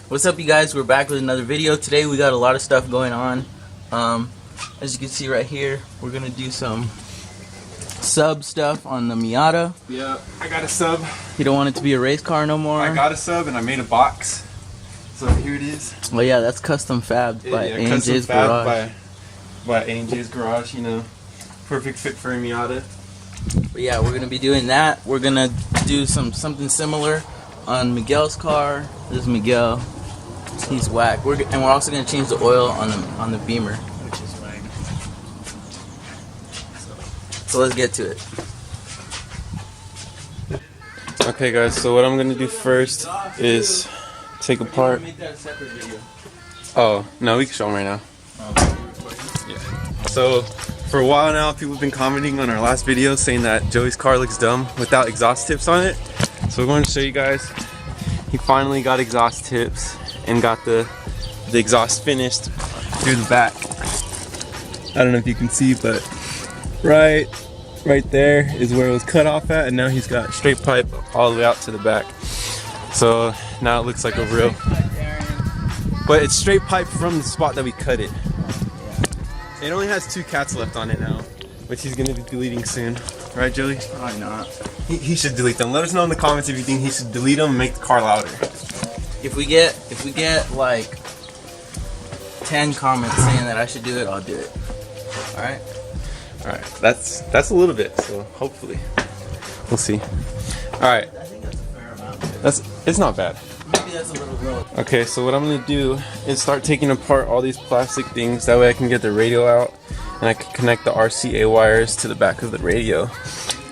What's up, you guys? We're back with another video. Today we got a lot of stuff going on. As you can see right here, we're gonna do some sub stuff on the Miata. Yeah, I got a sub. You don't want it to be a race car no more. I got a sub and I made a box. So here it is. Well, yeah, that's custom fabbed by A&J's Garage. By A&J's Garage, you know. Perfect fit for a Miata. But yeah, we're gonna be doing that. We're gonna do something similar on Miguel's car. This is Miguel. He's whack. And we're also gonna change the oil on the bimmer, which is whack. So let's get to it. Okay, guys. So what I'm gonna do first is take apart. Oh no, we can show them right now. Yeah. So for a while now, people have been commenting on our last video saying that Joey's car looks dumb without exhaust tips on it. So we're going to show you guys. He finally got exhaust tips and got the exhaust finished through the back. I don't know if you can see, but right there is where it was cut off at, and now he's got straight pipe all the way out to the back. So now it looks like a real, but it's straight pipe from the spot that we cut it. It only has 2 cats left on it now, which he's going to be deleting soon. Right, Joey? Probably not. He should delete them. Let us know in the comments if you think he should delete them and make the car louder. If we get like 10 comments saying that I should do it, I'll do it. All right. All right. That's a little bit. So hopefully, we'll see. All right. I think that's a fair amount. It's not bad. Maybe that's a little low. Okay. So what I'm gonna do is start taking apart all these plastic things. That way I can get the radio out and I can connect the RCA wires to the back of the radio.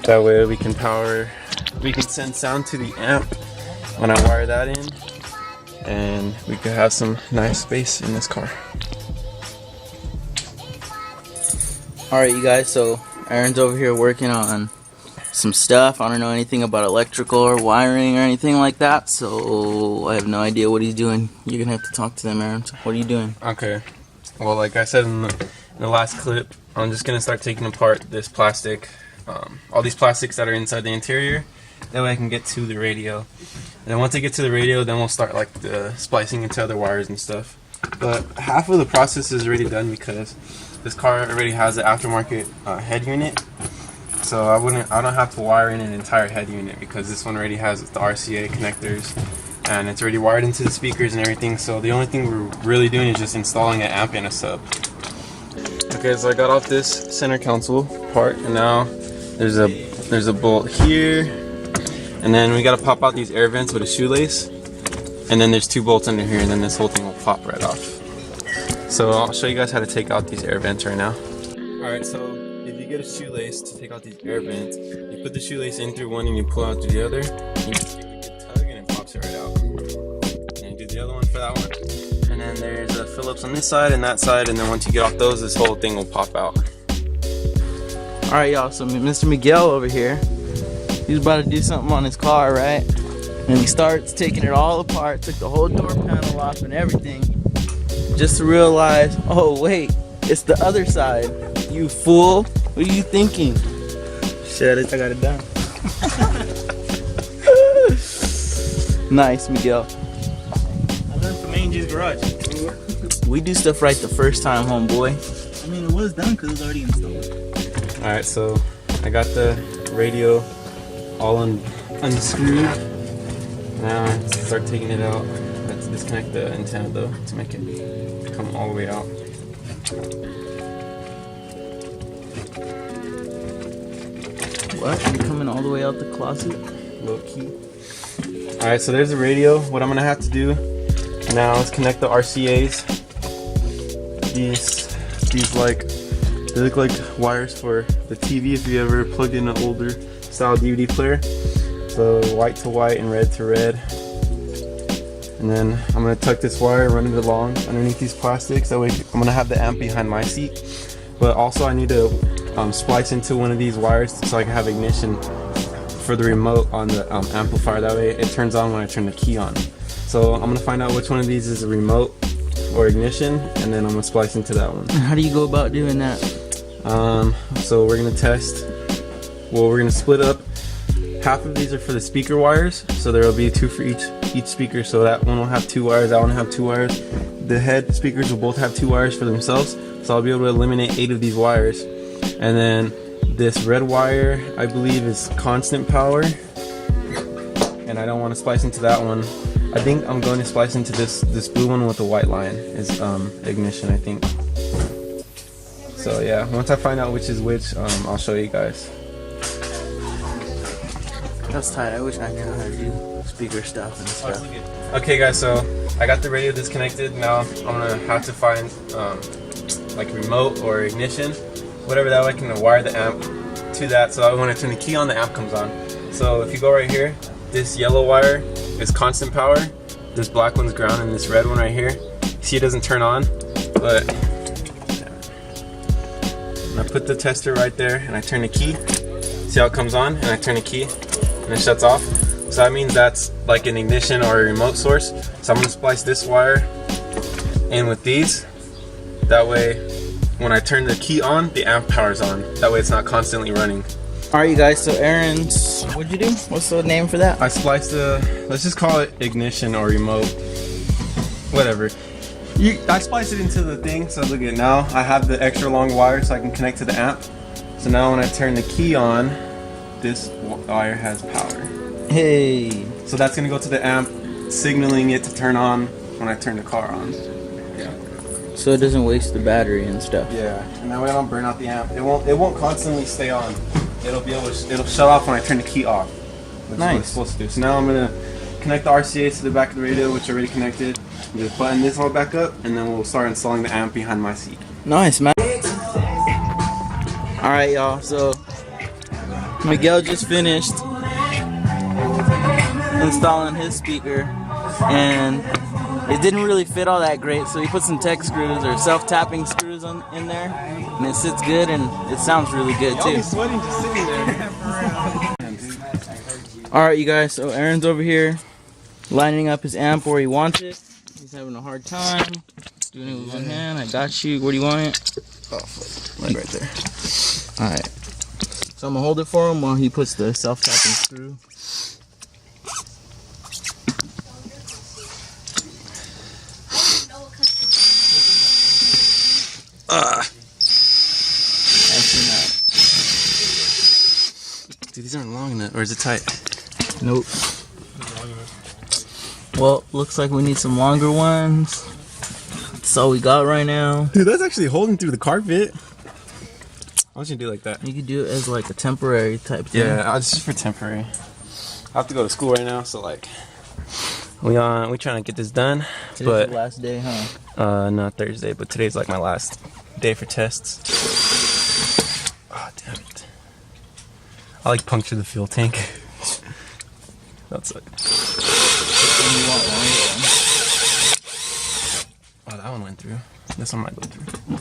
That way we can send sound to the amp when I wire that in, and we could have some nice space in this car. Alright, you guys, so Aaron's over here working on some stuff. I don't know anything about electrical or wiring or anything like that, so I have no idea what he's doing. You're gonna have to talk to them, Aaron. So what are you doing? Okay. Well, like I said in the last clip, I'm just gonna start taking apart this plastic, all these plastics that are inside the interior. That way I can get to the radio. And then once I get to the radio, then we'll start like the splicing into other wires and stuff. But half of the process is already done because this car already has an aftermarket head unit. So I don't have to wire in an entire head unit because this one already has the RCA connectors and it's already wired into the speakers and everything. So the only thing we're really doing is just installing an amp and a sub. Okay, so I got off this center console part, and now there's a bolt here, and then we gotta pop out these air vents with a shoelace, and then there's 2 bolts under here, and then this whole thing will pop right off. So I'll show you guys how to take out these air vents right now. Alright, so if you get a shoelace to take out these air vents, you put the shoelace in through one and you pull out through the other, you just give a good tug and it pops it right out. And you do the other one for that one. And then there's a Phillips on this side and that side, and then once you get off those, this whole thing will pop out. Alright, y'all, so Mr. Miguel over here, he's about to do something on his car, right? And he starts taking it all apart, took the whole door panel off and everything, just to realize, oh wait, it's the other side. You fool, what are you thinking? Shit, I got it done. Nice, Miguel. I learned from A&J's Garage. We do stuff right the first time, homeboy. I mean, it was done because it was already installed. Alright, so I got the radio all unscrewed. Now I start taking it out. Let's disconnect the antenna though to make it come all the way out. What? You coming all the way out the closet? Low key. Alright, so there's the radio. What I'm gonna have to do now is connect the RCAs. These like, they look like wires for the TV if you ever plugged in an older style DVD player. So white to white and red to red. And then I'm gonna tuck this wire, run it along underneath these plastics. That way I'm gonna have the amp behind my seat. But also I need to splice into one of these wires so I can have ignition for the remote on the amplifier. That way it turns on when I turn the key on. So I'm gonna find out which one of these is a remote or ignition, and then I'm gonna splice into that one. How do you go about doing that? So we're gonna test. Well, we're gonna split up half of these are for the speaker wires, so there will be 2 for each speaker. So that one will have 2 wires, that one will have 2 wires. The head speakers will both have 2 wires for themselves, so I'll be able to eliminate 8 of these wires. And then this red wire, I believe, is constant power, and I don't want to splice into that one. I think I'm going to splice into this blue one with the white line is ignition, I think. So yeah, once I find out which is which, I'll show you guys. That's tight. I wish I knew how to do speaker stuff and stuff. Okay guys, so I got the radio disconnected. Now I'm gonna have to find like remote or ignition, whatever, that way I can wire the amp to that. So when I turn the key on, the amp comes on. So if you go right here, this yellow wire is constant power, this black one's ground, and this red one right here, see, it doesn't turn on, but I put the tester right there and I turn the key. See how it comes on, and I turn the key and it shuts off. So that means that's like an ignition or a remote source. So I'm gonna splice this wire in with these. That way, when I turn the key on, the amp powers on. That way it's not constantly running. Alright you guys, so Aaron's, what'd you do? What's the name for that? I spliced the, let's just call it ignition or remote, whatever. I spliced it into the thing, so look at it now. I have the extra long wire so I can connect to the amp. So now when I turn the key on, this wire has power. Hey. So that's gonna go to the amp, signaling it to turn on when I turn the car on. Yeah. So it doesn't waste the battery and stuff. Yeah, and that way I don't burn out the amp. It won't constantly stay on. It'll shut off when I turn the key off. Which Nice. is what it's supposed to do. So now I'm gonna connect the RCAs to the back of the radio, which are already connected. Just button this all back up, and then we'll start installing the amp behind my seat. Nice, man. Alright, y'all, so Miguel just finished installing his speaker, and it didn't really fit all that great, so he put some tech screws or self-tapping screws in there, and it sits good and it sounds really good too. I'll be sweating just sitting there. Alright you guys, so Aaron's over here lining up his amp where he wants it. He's having a hard time doing it with one hand. I got you. Where do you want it? Oh, like right there. Alright. So I'm gonna hold it for him while he puts the self-tapping screw. Actually not. Dude, these aren't long enough, or is it tight? Nope. Well, looks like we need some longer ones. That's all we got right now. Dude, that's actually holding through the carpet. Why don't you do it like that? You could do it as like a temporary type thing. Yeah, it's just for temporary. I have to go to school right now, so like we trying to get this done. Today's But the last day, huh? not Thursday, but today's like my last day for tests. Oh, damn it. I like puncture the fuel tank. That's like. You want longer ones. Oh, that one went through. This one might go through.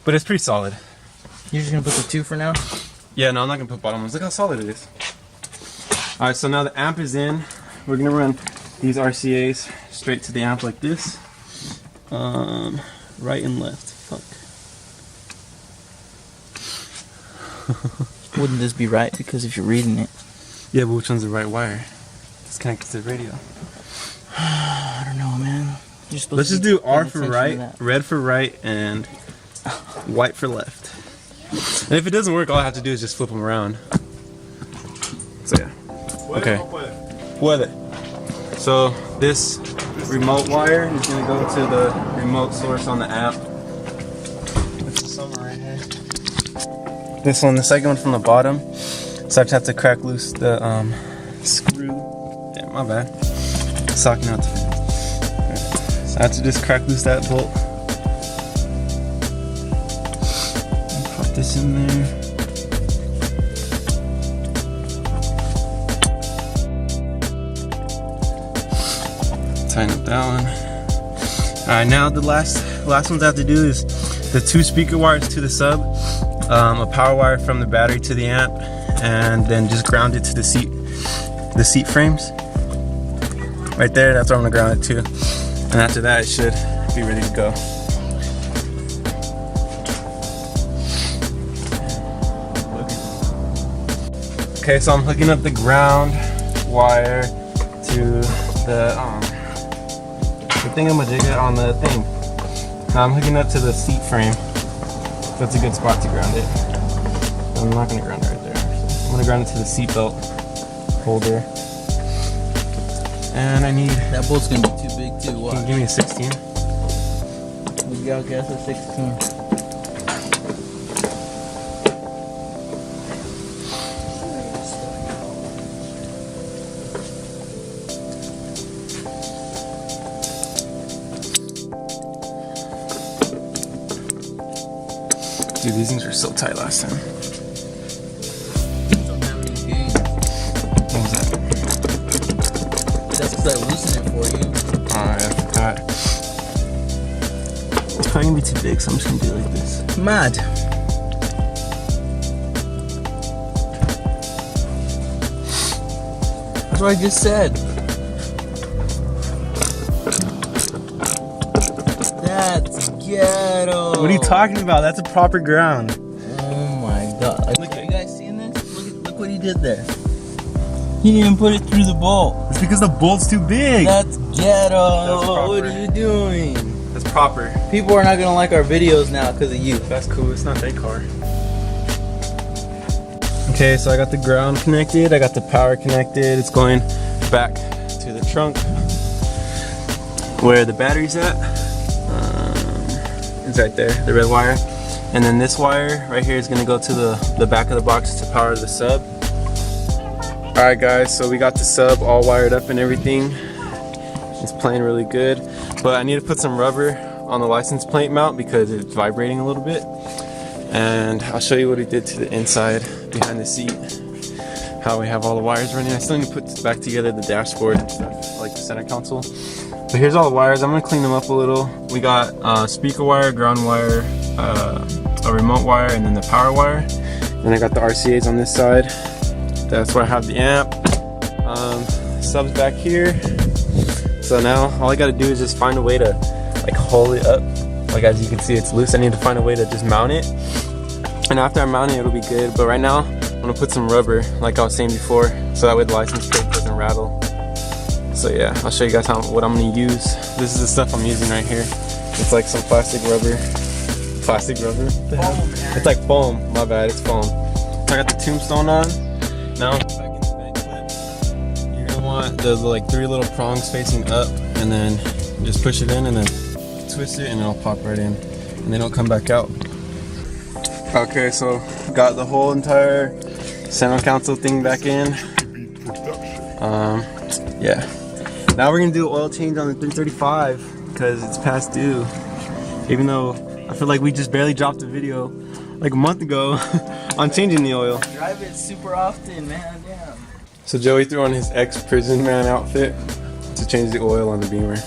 But it's pretty solid. You're just gonna put the 2 for now? Yeah, no, I'm not gonna put bottom ones. Look how solid it is. Alright, so now the amp is in. We're gonna run these RCAs straight to the amp like this. Right and left. Fuck. Wouldn't this be right? Because if you're reading it. Yeah, but which one's the right wire? It's connected to the radio. I don't know, man. You're supposed Let's to just do pay R for attention to right, that. red for right, and white for left. And if it doesn't work, all I have to do is just flip them around. So yeah. Okay. Puede. So this remote wire is going to go to the remote source on the app. This is somewhere right here. This one, the second one from the bottom. So I just have to crack loose the screw. Damn, my bad. Socking out the fan. So I have to just crack loose that bolt. Put this in there. Tighten up that one. Alright, now the last ones I have to do is the 2 speaker wires to the sub, a power wire from the battery to the amp, and then just ground it to the seat frames. Right there, that's where I'm gonna ground it to. And after that, it should be ready to go. Okay, so I'm hooking up the ground wire to the thingamajigga on the thing. Now I'm hooking up to the seat frame. That's a good spot to ground it. I'm not gonna ground it right there. I'm gonna ground it to the seat belt holder. And I need. That bolt's gonna be too big too. Can Watch. you give me a 16? We got gas at 16. Dude, these things were so tight last time. Don't have any gain. What was that? That's because I loosened it for you. Alright, I forgot. It's probably gonna be too big, so I'm just gonna do it like this. Mad. That's what I just said. That's ghetto. What are you talking about? That's a proper ground. Oh my god. Look, are you guys seeing this? Look what he did there. He didn't even put it through the bolt. It's because the bolt's too big. That's ghetto. That's proper. What are you doing? That's proper. People are not gonna like our videos now because of you. That's cool. It's not their car. Okay, so I got the ground connected. I got the power connected. It's going back to the trunk where the battery's at. It's right there, the red wire. And then this wire right here is gonna go to the back of the box to power the sub. Alright guys, so we got the sub all wired up and everything. It's playing really good. But I need to put some rubber on the license plate mount because it's vibrating a little bit. And I'll show you what we did to the inside behind the seat. How we have all the wires running. I still need to put back together the dashboard and stuff, like the center console. But here's all the wires. I'm gonna clean them up a little. We got speaker wire, ground wire, a remote wire, and then the power wire. Then I got the RCA's on this side. That's where I have the amp. Subs back here. So now all I gotta do is just find a way to like hold it up. Like as you can see, it's loose. I need to find a way to just mount it. And after I mount it, it'll be good. But right now, I'm gonna put some rubber, like I was saying before, so that way the license plate doesn't rattle. So yeah, I'll show you guys what I'm gonna use. This is the stuff I'm using right here. It's like some plastic rubber. Plastic rubber? It's like foam. My bad, it's foam. So I got the tombstone on. Now, back in the vent clip, you're gonna want the like 3 little prongs facing up, and then just push it in, and then twist it, and it'll pop right in, and then it'll come back out. Okay, so got the whole entire center console thing back in. Yeah. Now we're gonna do an oil change on the 335 because it's past due. Even though I feel like we just barely dropped a video like a month ago on changing the oil. Drive it super often, man. Damn. So Joey threw on his ex-prison man outfit to change the oil on the Beamer.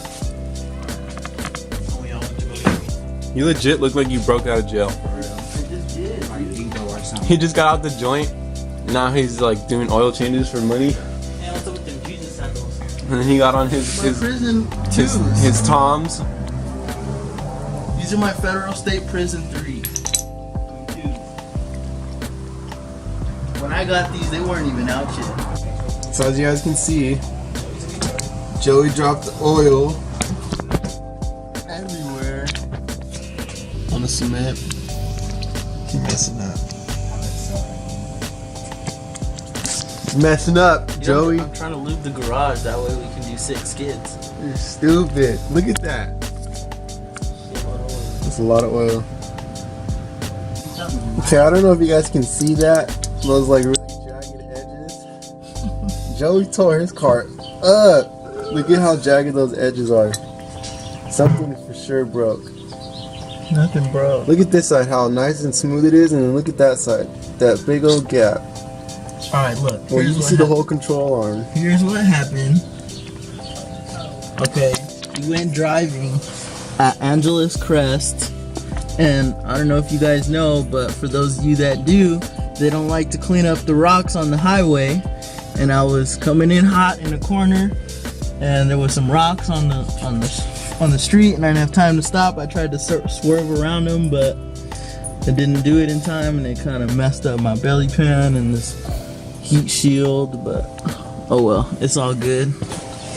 You legit look like you broke out of jail. I just did. He just got out the joint. Now he's like doing oil changes for money. Yeah, what's up with them Jesus sandals? And then he got on his Toms. These are my federal state prison 3. When I got these, they weren't even out yet. So as you guys can see, Joey dropped the oil Everywhere. On the cement. Keep messing up. Messing up, Joey. I'm trying to lube the garage, that way we can do 6 skids. You're stupid. Look at that. That's a lot of oil. Okay, I don't know if you guys can see that. Those like really jagged edges. Joey tore his car up. Look at how jagged those edges are. Something for sure broke. Nothing, bro. Look at this side, how nice and smooth it is, and then look at that side. That big old gap. Alright, look. Well, you can see the whole control arm. Here's what happened. Okay, we went driving at Angeles Crest, and I don't know if you guys know, but for those of you that do, they don't like to clean up the rocks on the highway. And I was coming in hot in the corner, and there was some rocks on the street, and I didn't have time to stop. I tried to swerve around them, but I didn't do it in time, and it kind of messed up my belly pan and this heat shield, but oh well, it's all good.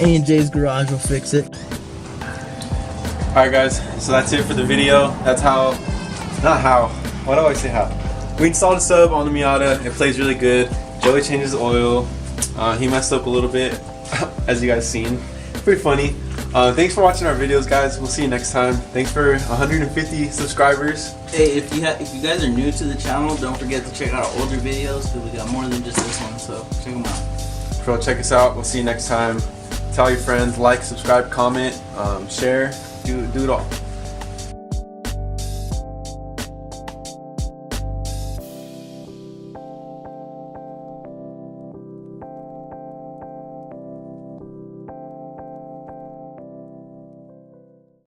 A&J's garage will fix it. Alright guys, so that's it for the video. That's how, not how, why do I say how? We installed a sub on the Miata. It plays really good. Joey changes the oil. He messed up a little bit, as you guys seen. Pretty funny. Thanks for watching our videos, guys. We'll see you next time. Thanks for 150 subscribers. Hey, if you guys are new to the channel, don't forget to check out our older videos because we got more than just this one. So check them out. Bro, check us out. We'll see you next time. Tell your friends, like, subscribe, comment, share, do it all.